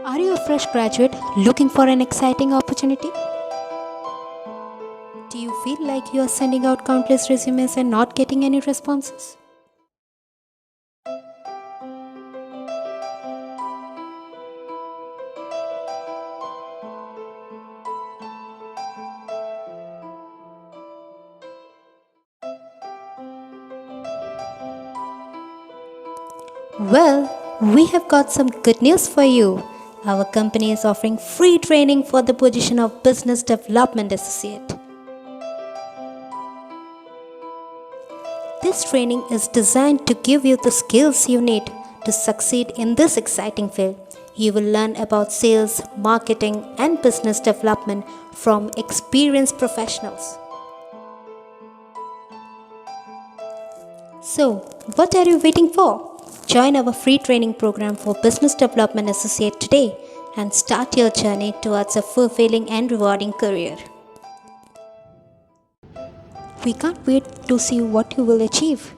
Are you a fresh graduate looking for an exciting opportunity? Do you feel like you are sending out countless resumes and not getting any responses? Well, we have got some good news for you. Our company is offering free training for the position of Business Development Associate. This training is designed to give you the skills you need to succeed in this exciting field. You will learn about sales, marketing, and business development from experienced professionals. So, what are you waiting for? Join our free training program for Business Development Associate today and start your journey towards a fulfilling and rewarding career. We can't wait to see what you will achieve.